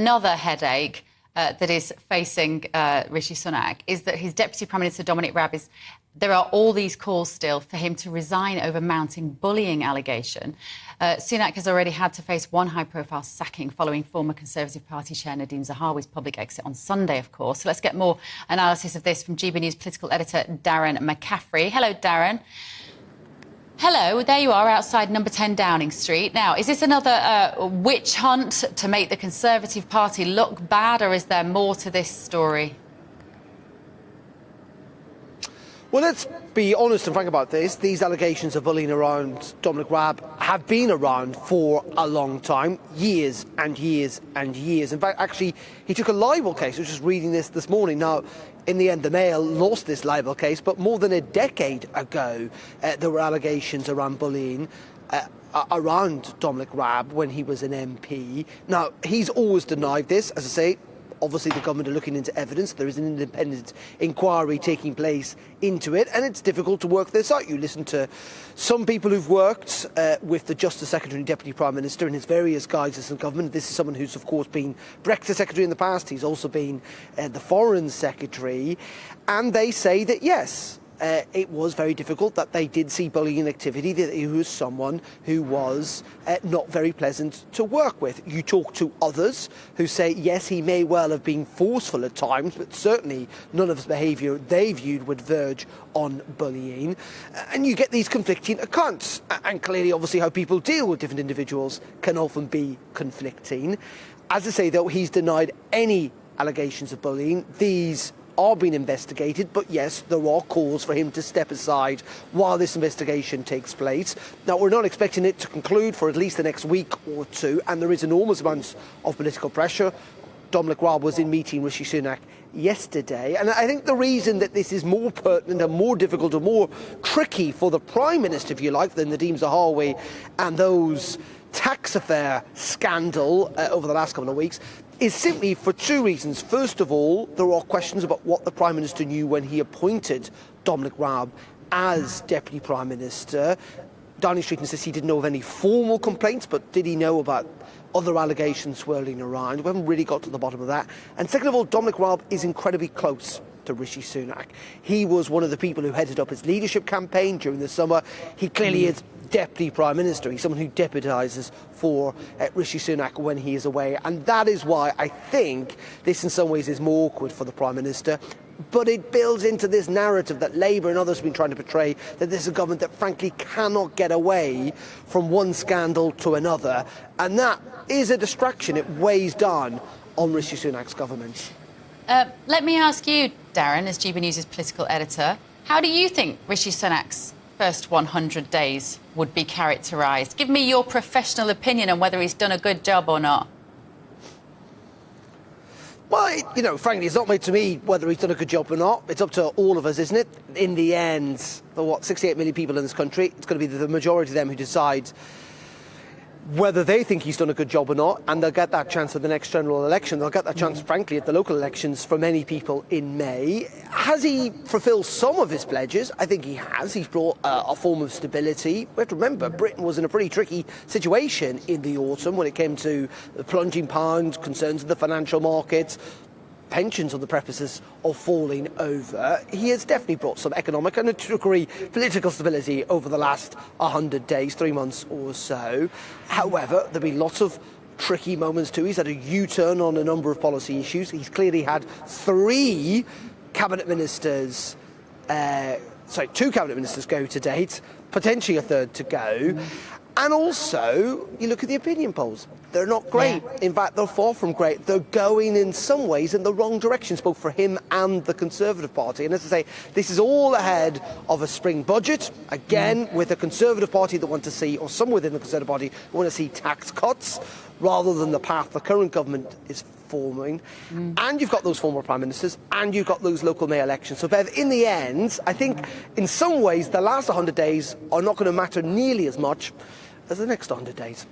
another headache that is facing Rishi Sunak is that his Deputy Prime Minister, Dominic Raab, there are all these calls still for him to resign over mounting bullying allegation. Sunak has already had to face one high-profile sacking following former Conservative Party chair Nadhim Zahawi's public exit on Sunday, of course. So let's get more analysis of this from GBNews Political Editor Darren McCaffrey. Hello, Darren. Hello, there you are outside number 10 Downing Street. Now, is this another witch hunt to make the Conservative Party look bad, or is there more to this story? Well, let's be honest and frank about this. These allegations of bullying around Dominic Raab have been around for a long time, years and years and years. In fact, actually, he took a libel case. I was just reading this morning. Now, in the end, the Mail lost this libel case, but more than a decade ago, there were allegations around bullying around Dominic Raab when he was an MP. Now, he's always denied this, as I say. Obviously, the government are looking into evidence. There is an independent inquiry taking place into it, and it's difficult to work this out. You listen to some people who've worked with the Justice Secretary and Deputy Prime Minister in his various guises in government. This is someone who's, of course, been Brexit Secretary in the past. He's also been the Foreign Secretary. And they say that, yes, it was very difficult, that they did see bullying activity, that he was someone who was not very pleasant to work with. You talk to others who say, yes, he may well have been forceful at times, but certainly none of his behaviour they viewed would verge on bullying. And you get these conflicting accounts. And clearly, obviously, how people deal with different individuals can often be conflicting. As I say, though, he's denied any allegations of bullying. These are being investigated, but yes, there are calls for him to step aside while this investigation takes place. Now, we're not expecting it to conclude for at least the next week or two, and there is enormous amounts of political pressure. Dominic Raab was in meeting Rishi Sunak yesterday, and I think the reason that this is more pertinent and more difficult and more tricky for the Prime Minister, if you like, than Nadhim Zahawi and those tax affair scandal over the last couple of weeks is simply for two reasons. First of all, there are questions about what the Prime Minister knew when he appointed Dominic Raab as Deputy Prime Minister. Downing Street insists he didn't know of any formal complaints, but did he know about other allegations swirling around? We haven't really got to the bottom of that. And second of all, Dominic Raab is incredibly close to Rishi Sunak. He was one of the people who headed up his leadership campaign during the summer. He clearly is Deputy Prime Minister. He's someone who deputises for Rishi Sunak when he is away. And that is why I think this in some ways is more awkward for the Prime Minister. But it builds into this narrative that Labour and others have been trying to portray, that this is a government that frankly cannot get away from one scandal to another. And that is a distraction. It weighs down on Rishi Sunak's government. Let me ask you, Darren, as GBNews' political editor, how do you think Rishi Sunak's first 100 days would be characterised? Give me your professional opinion on whether he's done a good job or not. Well, frankly, it's not made to me whether he's done a good job or not. It's up to all of us, isn't it? In the end, there are 68 million people in this country. It's going to be the majority of them who decide whether they think he's done a good job or not, and they'll get that chance at the next general election. They'll get that chance, frankly, at the local elections for many people in May. Has he fulfilled some of his pledges? I think he has. He's brought a form of stability. We have to remember, Britain was in a pretty tricky situation in the autumn when it came to the plunging pound, concerns of the financial markets, pensions on the premises of falling over. He has definitely brought some economic and, to a degree, political stability over the last 100 days, 3 months or so. However, there have been lots of tricky moments too. He's had a U-turn on a number of policy issues. He's clearly had two cabinet ministers go to date, potentially a third to go. And also, you look at the opinion polls. They're not great. Yeah. In fact, they're far from great. They're going in some ways in the wrong directions, both for him and the Conservative Party. And as I say, this is all ahead of a spring budget, again, with a Conservative Party that want to see, or some within the Conservative Party, who want to see tax cuts, rather than the path the current government is forming. And you've got those former Prime Ministers, and you've got those local May elections. So, Bev, in the end, I think in some ways the last 100 days are not going to matter nearly as much as the next 100 days.